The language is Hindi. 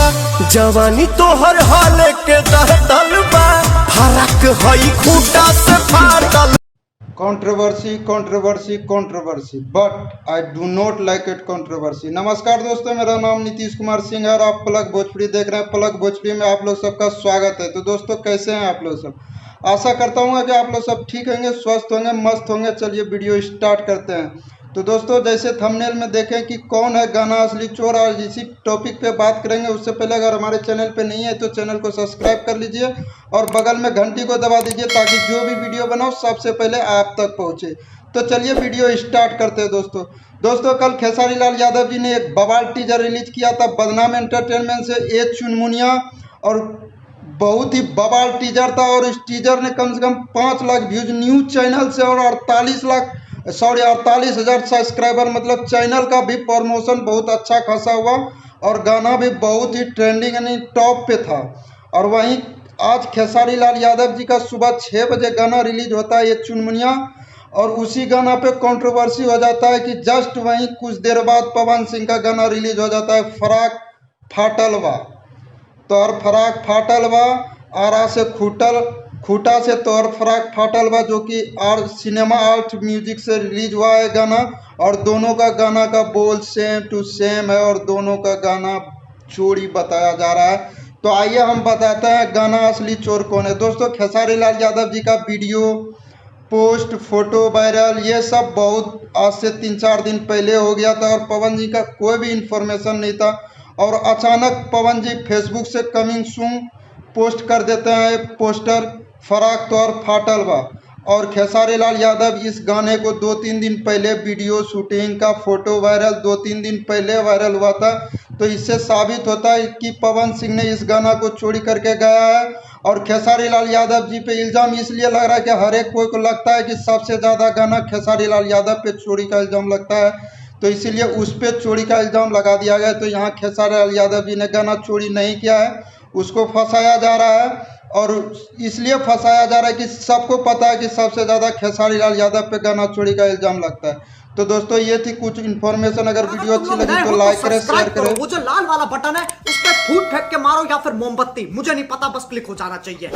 जवानी तोहर हाल के दहतल बा, फरक हई खूटा से फाटल। Controversy controversy controversy but I do not like it controversy. नमस्कार दोस्तों, मेरा नाम नीतीश कुमार सिंह है और आप पलक भोजपुरी देख रहे हैं। पलक भोजपुरी में आप लोग सबका स्वागत है। तो दोस्तों, कैसे हैं आप लोग सब? आशा करता हूँ कि आप लोग सब ठीक होंगे, स्वस्थ होंगे, मस्त होंगे। चलिए वीडियो स्टार्ट करते हैं। तो दोस्तों, जैसे थंबनेल में देखें कि कौन है गाना असली चोर, और इसी टॉपिक पे बात करेंगे। उससे पहले अगर हमारे चैनल पे नहीं है तो चैनल को सब्सक्राइब कर लीजिए और बगल में घंटी को दबा दीजिए ताकि जो भी वीडियो बनाओ सबसे पहले आप तक पहुंचे। तो चलिए वीडियो स्टार्ट करते हैं। दोस्तों कल खेसारी लाल यादव जी ने एक बवाल टीजर रिलीज किया था बदनाम एंटरटेनमेंट से, ए चुनमुनिया, और बहुत ही बवाल टीजर था। और इस टीजर ने कम से कम 5 लाख व्यूज न्यूज चैनल से और 48,000 सब्सक्राइबर, मतलब चैनल का भी प्रमोशन बहुत अच्छा खासा हुआ और गाना भी बहुत ही ट्रेंडिंग यानी टॉप पे था। और वहीं आज खेसारी लाल यादव जी का सुबह 6 बजे गाना रिलीज होता है, ये चुनमुनिया, और उसी गाना पे कंट्रोवर्सी हो जाता है कि जस्ट वहीं कुछ देर बाद पवन सिंह का गाना रिलीज हो जाता है, फराक फाटलवा। तोर फराक फाटलवा, आरा से खूटा से तोर फराक फाटलवा, जो कि सिनेमा आर्ट म्यूजिक से रिलीज हुआ है गाना। और दोनों का गाना का बोल सेम टू सेम है और दोनों का गाना चोरी बताया जा रहा है। तो आइए हम बताते हैं गाना असली चोर कौन है। दोस्तों, खेसारी लाल यादव जी का वीडियो पोस्ट, फोटो वायरल, ये सब बहुत आज से 3-4 दिन पहले हो गया था और पवन जी का कोई भी इंफॉर्मेशन नहीं था। और अचानक पवन जी फेसबुक से कमिंग सून पोस्ट कर देते हैं पोस्टर, फराक तोर फाटलवा। और खेसारी लाल यादव इस गाने को 2-3 दिन पहले वीडियो शूटिंग का फोटो वायरल 2-3 दिन पहले वायरल हुआ था। तो इससे साबित होता है कि पवन सिंह ने इस गाना को चोरी करके गाया है। और खेसारी लाल यादव जी पे इल्ज़ाम इसलिए लग रहा है कि हर एक कोई को लगता है कि सबसे ज़्यादा गाना खेसारी लाल यादव पे चोरी का इल्ज़ाम लगता है, तो इसीलिए उस पर चोरी का इल्ज़ाम लगा दिया गया। तो यहाँ खेसारी लाल यादव जी ने गाना चोरी नहीं किया है, उसको फंसाया जा रहा है। और इसलिए फंसाया जा रहा है कि सबको पता है कि सबसे ज़्यादा खेसारी लाल यादव पे गाना चोरी का इल्ज़ाम लगता है। तो दोस्तों, ये थी कुछ इन्फॉर्मेशन। अगर वीडियो अच्छी लगी तो लाइक करें, शेयर करें। वो जो लाल वाला बटन है उस पर फूट फेंक के मारो या फिर मोमबत्ती, मुझे नहीं पता, बस क्लिक हो जाना चाहिए।